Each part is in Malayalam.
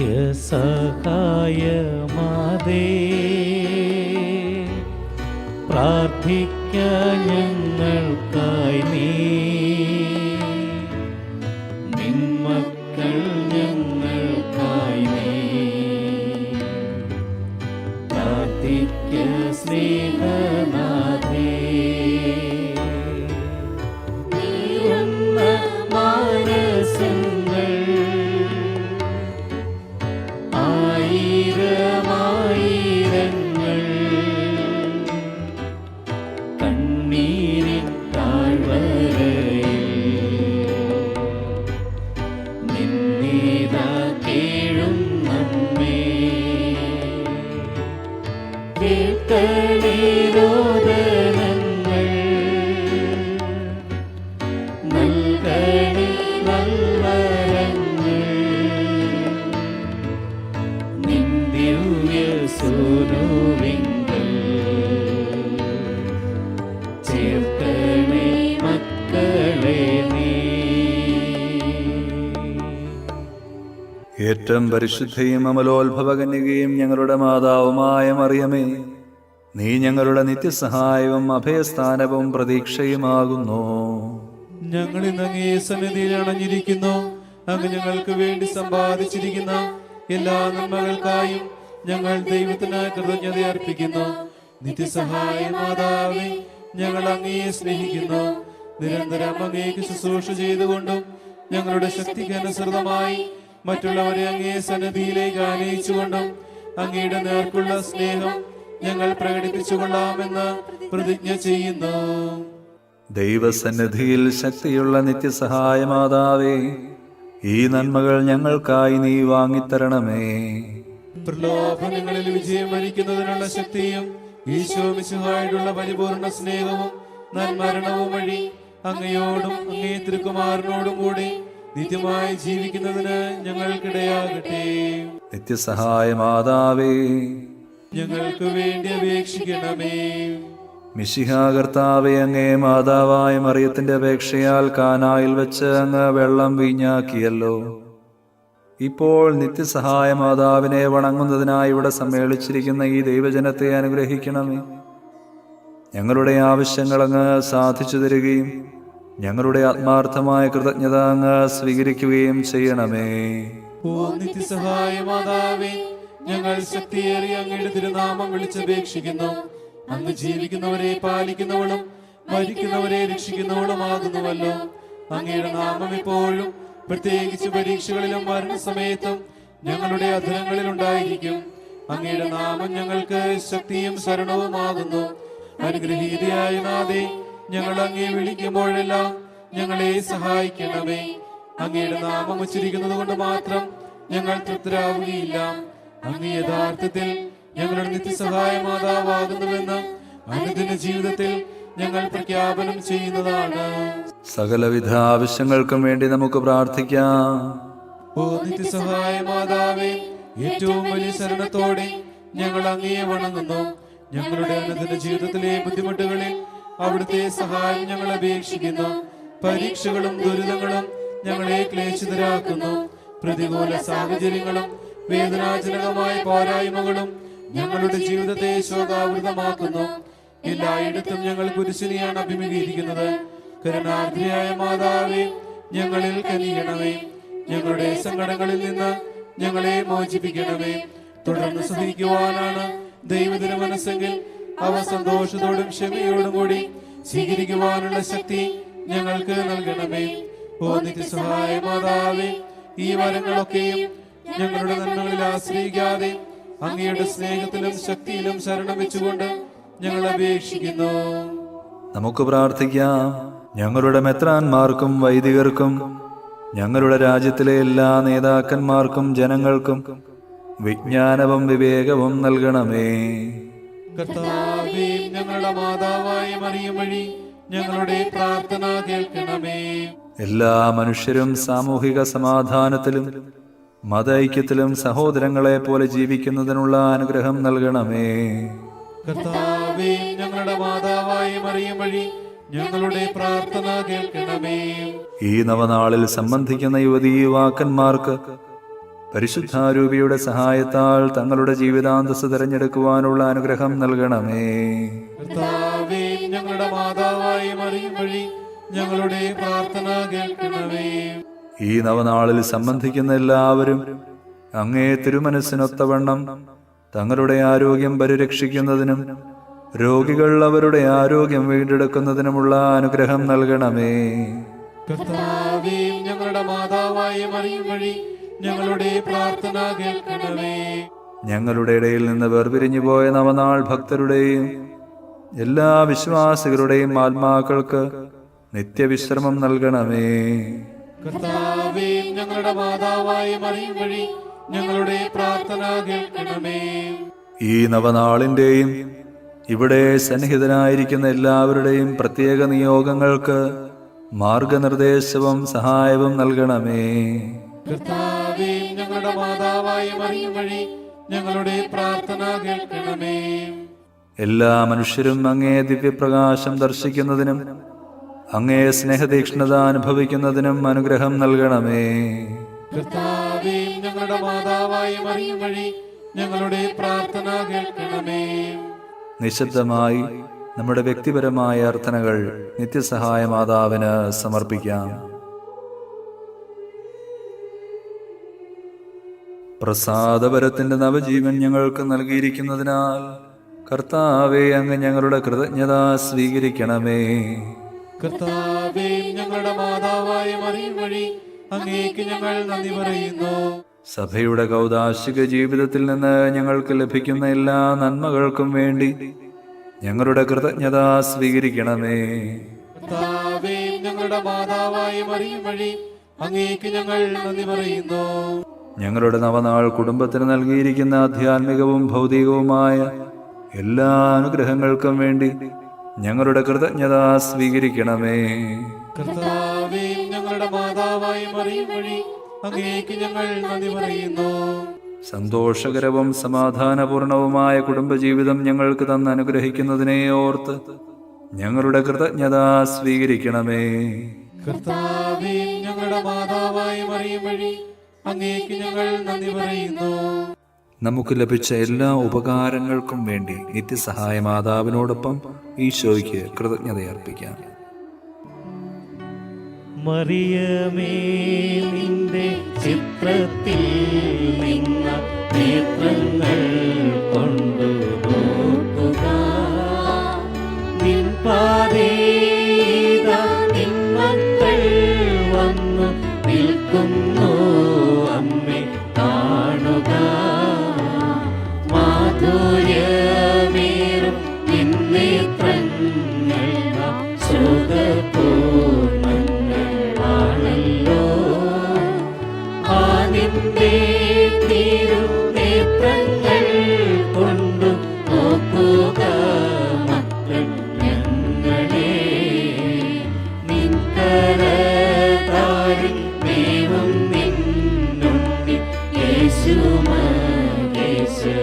നിത്യസഹായമാതേ, പ്രാർത്ഥിക്ക ഞങ്ങൾക്കായി നീ. നിന്മക്കൾ ഞങ്ങൾക്കായി നീ പ്രാർത്ഥിക്ക സ്നേഹനാഥേ. നീറുന്ന മാനസങ്ങൾ ആയിരമായിരങ്ങൾ കണ്ണീരിൻ താഴ്വരയിൽ നിന്നീതാ കേഴും നമ്മേ. കേൾക്കണേ രോദനങ്ങൾ, നൽകണേ നൽവരങ്ങൾ, നിൻ ദിവ്യ സൂനുവിങ്കൽ ചേർക്കണേ മക്കളെ നീ. ഏറ്റവും പരിശുദ്ധയും അമലോത്ഭവകന്യകയും ഞങ്ങളുടെ മാതാവുമായ മറിയമേ, നീ ഞങ്ങളുടെ നിത്യസഹായവും അഭയസ്ഥാനവും പ്രതീക്ഷയുമാകുന്നു. ഞങ്ങൾ ഇന്ന് അങ്ങേ സന്നിധിയിൽ അണഞ്ഞിരിക്കുന്നു. അങ്ങ് ഞങ്ങൾക്ക് വേണ്ടി സമ്പാദിച്ചിരിക്കുന്ന എല്ലാ നന്മകൾക്കായും ഞങ്ങൾ ദൈവത്തിന് കൃതജ്ഞത അർപ്പിക്കുന്നു. നിത്യസഹായ മാതാവേ, ഞങ്ങൾ അങ്ങയെ സ്നേഹിക്കുന്നു. നിരന്തരം അങ്ങേക്ക് ശുശ്രൂഷ ചെയ്തുകൊണ്ടും ഞങ്ങളുടെ ശക്തിക്ക് അനുസൃതമായി മറ്റുള്ളവരെ അങ്ങേ സന്നിധിയിലേക്ക് ആനയിച്ചുകൊണ്ടും അങ്ങയുടെ നേർക്കുള്ള സ്നേഹം ഞങ്ങൾ പ്രകടിപ്പിച്ചുകൊള്ളാമെന്ന് പ്രതിജ്ഞ ചെയ്യുന്നു. ദൈവസന്നിധിയിൽ ശക്തിയുള്ള നിത്യസഹായ മാതാവേ, ഈ നന്മകൾ ഞങ്ങൾക്കായി നീ വാങ്ങിത്തരണമേ. പ്രലോഭനങ്ങളിൽ വിജയം വരിക്കുന്നതിനുള്ള ശക്തിയും ഈശോ മിശിഹായോടുള്ള പരിപൂർണ സ്നേഹവും നന്മരണവും വഴി അങ്ങയോടും അങ്ങേ തിരുക്കുമാരനോടും കൂടി നിത്യമായി ജീവിക്കുന്നതിന് ഞങ്ങൾക്കിടയാകട്ടെ. നിത്യസഹായ മാതാവേ, ഞങ്ങൾക്ക് വേണ്ടി അപേക്ഷിക്കണമേ. മിശിഹാ കർത്താവേ, അങ്ങേ മാതാവായ മറിയത്തിന്റെ അപേക്ഷയാൽ കാനായിൽ വെച്ച് അങ്ങ് വെള്ളം വീഞ്ഞാക്കിയല്ലോ. ഇപ്പോൾ നിത്യസഹായ മാതാവിനെ വണങ്ങുന്നതിനായി ഇവിടെ സമ്മേളിച്ചിരിക്കുന്ന ഈ ദൈവജനത്തെ അനുഗ്രഹിക്കണമേ. ഞങ്ങളുടെ ആവശ്യങ്ങൾ അങ്ങ് സാധിച്ചു തരികയും ഞങ്ങളുടെ ആത്മാർത്ഥമായ കൃതജ്ഞത അങ്ങ് സ്വീകരിക്കുകയും ചെയ്യണമേ. ഓ നിത്യസഹായ മാതാവേ, ഞങ്ങൾ ശക്തിയേറിയ അങ്ങയുടെ തിരുനാമം വിളിച്ചപേക്ഷിക്കുന്നു. അങ്ങ് ജീവിക്കുന്നവരെ പാലിക്കുന്നവളും മരിക്കുന്നവരെ രക്ഷിക്കുന്നവളുമാകുന്നുവല്ലോ. അങ്ങയുടെ നാമം ഇപ്പോഴും പ്രത്യേകിച്ച് പരീക്ഷകളിലും മരണസമയത്തും ഞങ്ങളുടെ അധരങ്ങളിൽ ഉണ്ടായിരിക്കും. അങ്ങയുടെ നാമം ഞങ്ങൾക്ക് ശക്തിയും ശരണവുമാകുന്നു. അനുഗ്രഹീതയായ നാഥേ, ഞങ്ങൾ അങ്ങയെ വിളിക്കുമ്പോഴെല്ലാം ഞങ്ങളെ സഹായിക്കണമേ. അങ്ങയുടെ നാമം ഉച്ചരിക്കുന്നത് കൊണ്ട് മാത്രം ഞങ്ങൾ തൃപ്തരാവുകയില്ല. അങ്ങ് യഥാർത്ഥത്തിൽ ഞങ്ങളുടെ നിത്യസഹായ മാതാവാകുന്നുവെന്ന് അനുദിന ജീവിതത്തിൽ ഞങ്ങൾ പ്രഖ്യാപനം ചെയ്യുന്നതാണ്. സകലവിധ ആവശ്യങ്ങൾക്കും വേണ്ടി നമുക്ക് പ്രാർത്ഥിക്കാം. ഓ നിത്യസഹായ മാതാവേ, ഏറ്റവും വലിയ ശരണത്തോടെ ഞങ്ങൾ അങ്ങയെ വണങ്ങുന്നു. ഞങ്ങളുടെ അനുദിന ജീവിതത്തിലെ ബുദ്ധിമുട്ടുകളിൽ അവിടുത്തെ സഹായം ഞങ്ങൾ അപേക്ഷിക്കുന്നു. പരീക്ഷകളും ദുരിതങ്ങളും ഞങ്ങളെ ക്ലേശിതരാക്കുന്നു. പ്രതികൂല സാഹചര്യങ്ങളും വേദനാജനകമായ പോരായ്മകളും ഞങ്ങളുടെ ജീവിതത്തെ ശോകാവൃതമാക്കുന്നു. എല്ലായിടത്തും ഞങ്ങൾ കുരിശിനെയാണ് അഭിമുഖീകരിക്കുന്നത്. കരുണാർദ്രയായ മാതാവേ, ഞങ്ങളിൽ കനിയണമേ. ഞങ്ങളുടെ സങ്കടങ്ങളിൽ നിന്ന് ഞങ്ങളെ മോചിപ്പിക്കണമേ. തുടർന്ന് സഹിക്കുവാനാണ് ദൈവത്തിന് മനസ്സെങ്കിൽ അവ സന്തോഷത്തോടും ക്ഷമയോടും കൂടി സ്വീകരിക്കുവാനുള്ള ശക്തി ഞങ്ങൾക്ക് നൽകണമേ. ഓ നിത്യസഹായ മാതാവേ, ഈ വരങ്ങളൊക്കെയും ഞങ്ങളുടെ നന്മകളിൽ ആശ്രയിക്കാതെ അങ്ങയുടെ സ്നേഹത്തിലും ശക്തിയിലും ശരണം വെച്ചുകൊണ്ട് ഞങ്ങൾ അപേക്ഷിക്കുന്നു. നമുക്ക് പ്രാർത്ഥിക്കാം. ഞങ്ങളുടെ മെത്രാന്മാർക്കും വൈദികർക്കും ഞങ്ങളുടെ രാജ്യത്തിലെ എല്ലാ നേതാക്കന്മാർക്കും ജനങ്ങൾക്കും വിജ്ഞാനവും വിവേകവും നൽകണമേ. കർത്താവേ, ഞങ്ങളുടെ മാതാവായ മറിയം വഴി ഞങ്ങളുടെ പ്രാർത്ഥന കേൾക്കണമേ. എല്ലാ മനുഷ്യരും സാമൂഹിക സമാധാനത്തിലും മത ഐക്യത്തിലും സഹോദരങ്ങളെ പോലെ ജീവിക്കുന്നതിനുള്ള അനുഗ്രഹം നൽകണമേ. കർത്താവേ, ഞങ്ങളുടെ മാതാവായ മറിയം വഴി ഞങ്ങളുടെ പ്രാർത്ഥന കേൾക്കണമേ. ഈ നവനാളിൽ സംബന്ധിക്കുന്ന യുവതീ യുവാക്കന്മാർക്ക് പരിശുദ്ധാരൂപിയുടെ സഹായത്താൽ തങ്ങളുടെ ജീവിതാന്തസ് തിരഞ്ഞെടുക്കുവാനുള്ള അനുഗ്രഹം നൽകണമേ. കർത്താവേ, ഞങ്ങളുടെ മാതാവായി മറിയം വഴി ഞങ്ങളുടെ പ്രാർത്ഥന കേൾക്കണമേ. ഈ നവനാളിൽ സംബന്ധിക്കുന്ന എല്ലാവരും അങ്ങേ തിരുമനസ്സിനൊത്തവണ്ണം തങ്ങളുടെ ആരോഗ്യം പരിരക്ഷിക്കുന്നതിനും രോഗികൾ അവരുടെ ആരോഗ്യം വീണ്ടെടുക്കുന്നതിനുമുള്ള അനുഗ്രഹം നൽകണമേ. കർത്താവേ, ഞങ്ങളുടെ മാതാവായ മറിയം വഴി ഞങ്ങളുടെ പ്രാർത്ഥന കേൾക്കണമേ. ഞങ്ങളുടെ ഇടയിൽ നിന്ന് വേർപിരിഞ്ഞു പോയ നവനാൾ ഭക്തരുടെയും എല്ലാ വിശ്വാസികളുടെയും ആത്മാക്കൾക്ക് നിത്യവിശ്രമം നൽകണമേ. കർത്താവേ, ഞങ്ങളുടെ മാതാവായ മറിയം വഴി ഞങ്ങളുടെ പ്രാർത്ഥന കേൾക്കണമേ. ഈ നവനാളിന്റെയും ഇവിടെ സന്നിഹിതനായിരിക്കുന്ന എല്ലാവരുടെയും പ്രത്യേക നിയോഗങ്ങൾക്ക് മാർഗനിർദ്ദേശവും സഹായവും നൽകണമേ. കർത്താവേ, ഞങ്ങളുടെ മാതാവായ മറിയം വഴി ഞങ്ങളുടെ പ്രാർത്ഥന കേൾക്കണമേ. എല്ലാ മനുഷ്യരും അങ്ങേ ദിവ്യപ്രകാശം ദർശിക്കുന്നതിനും അങ്ങേ സ്നേഹതീക്ഷ്ണത അനുഭവിക്കുന്നതിനും അനുഗ്രഹം നൽകണമേ. കർത്താവേ, ഞങ്ങളുടെ മാതാവായ മറിയം വഴി ഞങ്ങളുടെ പ്രാർത്ഥന കേൾക്കണമേ. നിശബ്ദമായി നമ്മുടെ വ്യക്തിപരമായ അർത്ഥനകൾ നിത്യസഹായ മാതാവിന് സമർപ്പിക്കാം. പ്രസാദപരത്തിന്റെ നവജീവൻ ഞങ്ങൾക്ക് നൽകിയിരിക്കുന്നതിനാൽ കർത്താവേ, അങ്ങ് ഞങ്ങളുടെ കൃതജ്ഞത സ്വീകരിക്കണമേ. കർത്താവേ, ഞങ്ങളുടെ മാതാവായ മറിയം വഴി അങ്ങേക്ക് ഞങ്ങൾ നന്ദി പറയുന്നു. സഭയുടെ കൗദാശിക ജീവിതത്തിൽ നിന്ന് ഞങ്ങൾക്ക് ലഭിക്കുന്ന എല്ലാ നന്മകൾക്കും വേണ്ടി ഞങ്ങളുടെ കൃതജ്ഞത സ്വീകരിക്കണമേ. കർത്താവേ, ഞങ്ങളുടെ മാതാവായ മറിയം വഴി അങ്ങേക്ക് ഞങ്ങൾ നന്ദി പറയുന്നു. ഞങ്ങളുടെ നവനാൾ കുടുംബത്തിന് നൽകിയിരിക്കുന്ന ആധ്യാത്മികവും ഭൗതികവുമായ എല്ലാ അനുഗ്രഹങ്ങൾക്കും വേണ്ടി ഞങ്ങളുടെ കൃതജ്ഞത സ്വീകരിക്കണമേ. കർത്താവേ, ഞങ്ങളുടെ മാതാവായ മറിയം വഴി അങ്ങേക്ക് ഞങ്ങൾ നന്ദി പറയുന്നു. സന്തോഷകരവും സമാധാനപൂർണവുമായ കുടുംബജീവിതം ഞങ്ങൾക്ക് തന്ന് അനുഗ്രഹിക്കുന്നതിനെ ഓർത്ത് ഞങ്ങളുടെ കൃതജ്ഞത സ്വീകരിക്കണമേ. കർത്താവേ, ഞങ്ങളുടെ മാതാവായ മറിയം വഴി അങ്ങേക്ക് ഞങ്ങൾ നന്ദി പറയുന്നു. നമുക്ക് ലഭിച്ച എല്ലാ ഉപകാരങ്ങൾക്കും വേണ്ടി നിത്യസഹായ മാതാവിനോടൊപ്പം ഈശോയ്ക്ക് കൃതജ്ഞതയർപ്പിക്കാം. മറിയമേ, നിന്റെ ചിത്രത്തിൽ നിന്ന നേത്രങ്ങൾ കൊണ്ടു നോക്കുക. നിൻ പാതേത നിൻ മക്കൾ വന്നു നിൽക്കുന്നു. അമ്മേ, കാണുക. മാധുര്യമേറും നിൻ നേത്രങ്ങൾ സുഖപൂർണ്ണങ്ങളാണല്ലോ. ആ നിന്റെ തിരുനേത്രങ്ങൾ കൊണ്ടു നോക്കുക മക്കൾ ഞങ്ങളെ. നിൻ കരതാരിൽ ദൈവം നിന്നുണ്ണി യേശു മഹേശ്വരംബികേ.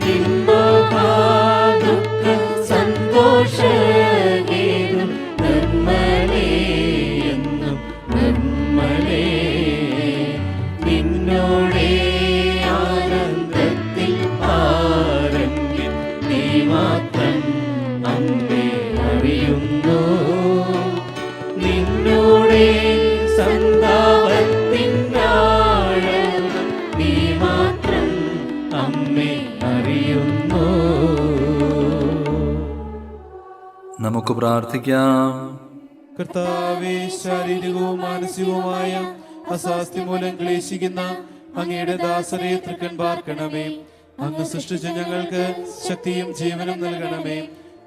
നിൻ മഹാദുഃഖ സന്തോഷഹേതു നിർമ്മലേ എന്നും നിർമ്മലേ. നിന്നോടെ ആനന്ദത്തിൽ ആരംഭ്യം നീ മാത്രം അമ്മേ അറിയുന്നു. നിന്നോടെ സന്താപത്തിനാഴം നീ മാത്രം അമ്മേ അറിയുന്നു. നമുക്ക് പ്രാർത്ഥിക്കാം. കർത്താവേ, ശാരീരികവും മാനസികവുമായ അസ്വാസ്ഥ്യം മൂലം ക്ലേശിക്കുന്ന അങ്ങയുടെ ദാസരെ തൃക്കൺ പാർക്കണമേ. അങ്ങ് സൃഷ്ടിച്ച ഞങ്ങൾക്ക് ശക്തിയും ജീവനും നൽകണമേ.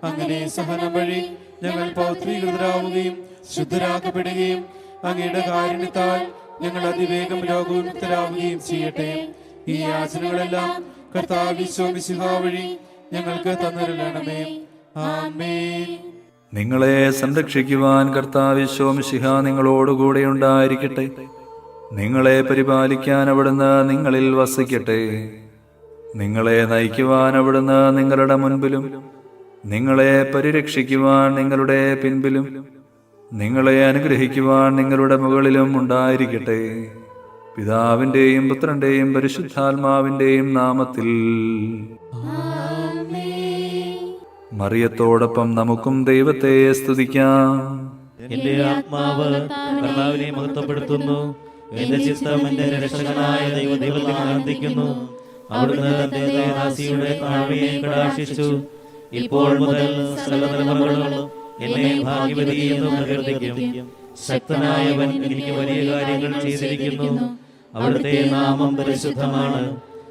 അങ്ങനെ സഹനം വഴി ഞങ്ങൾ പൗത്രീകൃതരാവുകയും ശുദ്ധരാക്കപ്പെടുകയും അങ്ങയുടെ കാരുണ്യത്താൽ ഞങ്ങൾ അതിവേഗം രോഗവിമുക്തരാവുകയും ചെയ്യട്ടെ. ഈ യാചനകളെല്ലാം കർത്താവ് ഈശോ വഴി ഞങ്ങൾക്ക് തന്നിരളണമേ. ആമേൻ. നിങ്ങളെ സംരക്ഷിക്കുവാൻ കർത്താവ് യേശു മിശിഹ നിങ്ങളോടുകൂടെ ഉണ്ടായിരിക്കട്ടെ. നിങ്ങളെ പരിപാലിക്കാൻ അവിടുന്ന് നിങ്ങളിൽ വസിക്കട്ടെ. നിങ്ങളെ നയിക്കുവാൻ അവിടുന്ന് നിങ്ങളുടെ മുൻപിലും നിങ്ങളെ പരിരക്ഷിക്കുവാൻ നിങ്ങളുടെ പിൻപിലും നിങ്ങളെ അനുഗ്രഹിക്കുവാൻ നിങ്ങളുടെ മുകളിലും ഉണ്ടായിരിക്കട്ടെ. പിതാവിൻ്റെയും പുത്രൻ്റെയും പരിശുദ്ധാത്മാവിൻ്റെയും നാമത്തിൽ. മറിയത്തോടൊപ്പം നമുക്കും ദൈവത്തെ സ്തുതിക്കാം. എന്റെ ആത്മാവ് കർത്താവിനെ മഹത്വപ്പെടുത്തുന്നു. എന്റെ ചിത്തം എന്റെ രക്ഷകനായ ദൈവത്തിൽ ആനന്ദിക്കുന്നു. അവിടുന്ന് തന്റെ ദാസിയുടെ താഴ്മയെ കടാക്ഷിച്ചു. ഇപ്പോൾ മുതൽ സകല തലമുറകളും എന്നെ ഭാഗ്യവതി എന്ന് പ്രകീർത്തിക്കും. ശക്തനായവൻ എനിക്ക് വലിയ കാര്യങ്ങൾ ചെയ്തിരിക്കുന്നു. അവിടുത്തെ നാമം പരിശുദ്ധമാണ്.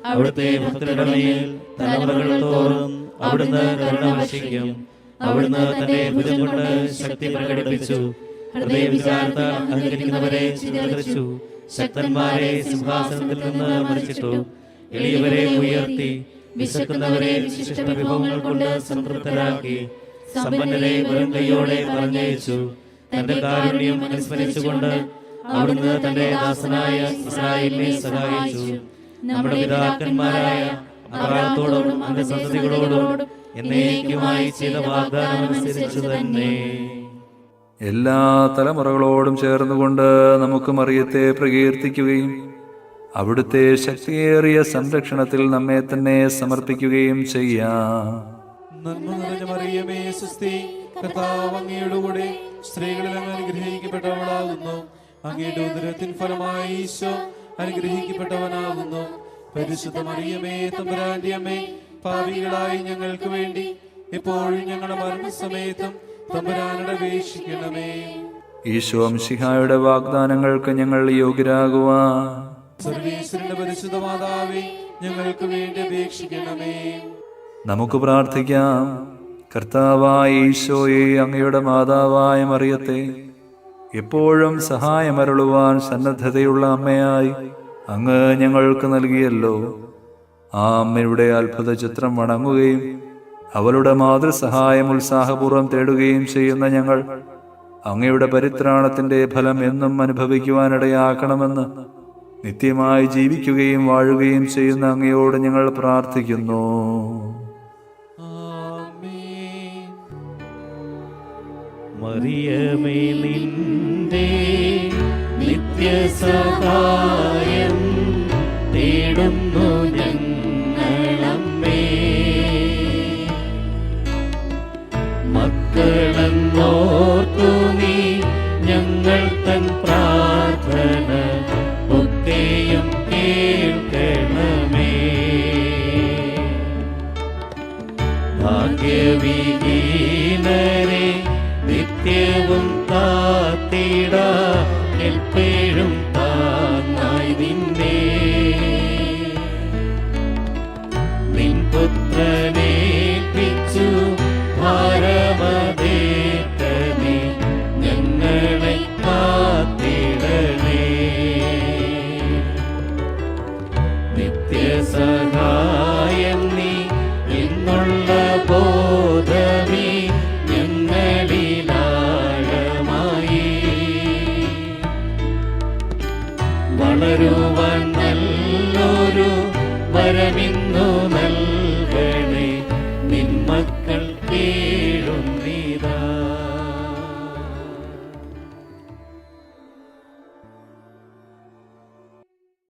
അവിടുത്തെ ഭക്തരുടെ മേൽ തലമുറകൾ തോറും അവിടുന്ന് കരുണ വർഷിക്കും. അവിടുന്ന് തന്റെ ഭുജം കൊണ്ട് ശക്തി പ്രകടിപ്പിച്ചു. ഹൃദയവിചാരത്താൽ അഹങ്കരിക്കുന്നവരെ ചിതറിച്ചു. ശക്തന്മാരെ സിംഹാസനത്തിൽ നിന്ന് മറിച്ചിട്ടു. എളിയവരെ ഉയർത്തി വിശക്കുന്നവരെ വിശിഷ്ട വിഭവങ്ങൾ കൊണ്ട് സംതൃപ്തരാക്കി. സമ്പന്നരെ വെറും കൈയോടെ പറഞ്ഞയച്ചു. തന്റെ കാരുണ്യം അനുസ്മരിച്ചുകൊണ്ട് അവിടുന്ന് തന്റെ ദാസനായ ഇസ്രായേലിനെ സഹായിച്ചു. നമ്മുടെ പിതാക്കന്മാരായ അബ്രാഹത്തോടും അവന്റെ സന്തതികളോടും എന്നേക്കുമായി ചെയ്ത വാഗ്ദാനം അനുസരിച്ചു തന്നെ. എല്ലാ തലമുറകളോടും ചേർന്നുകൊണ്ട് നമുക്ക് മറിയത്തെ പ്രകീർത്തിക്കുകയും അവിടുത്തെ ശക്തിയേറിയ സംരക്ഷണത്തിൽ നമ്മെ തന്നെ സമർപ്പിക്കുകയും ചെയ്യാം. നന്മ നിറഞ്ഞ മറിയമേ സ്വസ്തി, കർത്താവ് അങ്ങയുടെ കൂടെ സ്ത്രീകളിൽ അങ്ങ് അനുഗ്രഹിക്കപ്പെട്ടവളാകുന്നു. അങ്ങയുടെ ഉദരത്തിൻ ഫലമായി ഈശോ അനുഗ്രഹിക്കപ്പെട്ടവനാകുന്നു. പരിശുദ്ധ മറിയമേ തമ്പുരാന്റെ അമ്മേ, പാപികളായി ഞങ്ങൾക്ക് വേണ്ടി എപ്പോഴും ഞങ്ങളുടെ മരണസമയത്തും തമ്പുരാനോട് അപേക്ഷിക്കണമേ. ഈശോ മിശിഹായുടെ വാഗ്ദാനങ്ങൾക്ക് ഞങ്ങൾ യോഗ്യരാകുവാൻ സർവേശ്വരന്റെ പരിശുദ്ധ മാതാവേ, ഞങ്ങൾക്ക് വേണ്ടി അപേക്ഷിക്കണമേ. നമുക്ക് പ്രാർത്ഥിക്കാം. കർത്താവായ ഈശോയെ, അങ്ങയുടെ മാതാവായ മറിയത്തെ എപ്പോഴും സഹായമരുളുവാൻ സന്നദ്ധതയുള്ള അമ്മയായി അങ്ങ് ഞങ്ങൾക്ക് നൽകിയല്ലോ. ആ അമ്മയുടെ അത്ഭുത ചിത്രം വണങ്ങുകയും അവളുടെ മാതൃസഹായം ഉത്സാഹപൂർവ്വം തേടുകയും ചെയ്യുന്ന ഞങ്ങൾ അങ്ങയുടെ പരിത്രാണത്തിന്റെ ഫലം എന്നും അനുഭവിക്കുവാനിടയാക്കണമെന്ന് നിത്യമായി ജീവിക്കുകയും വാഴുകയും ചെയ്യുന്ന അങ്ങയോട് ഞങ്ങൾ പ്രാർത്ഥിക്കുന്നു. മറിയമേ, നിന്റെ നിത്യസഹായം തേടുന്നു ഞങ്ങളമ്മേ. മക്കളെന്നോർത്തു നീ ഞങ്ങൾ തൻ പ്രാർത്ഥന ഒക്കെയും കേൾക്കണമേ. ഭാഗ്യവിഹീനരെ നിത്യവും കാത്തിട എപ്പോഴും താങ്ങായി നിന്നെ. നിൻ പുത്രനേൽപ്പിച്ചു ഭാരമതേറ്റനെ ഞങ്ങളെ കാത്തിടണേ. നിത്യസഹായം നീ എന്നുള്ള ബോധമേ ഞങ്ങളിലാഴമായി വളരുവാൻ നല്ലൊരു വരമിൻ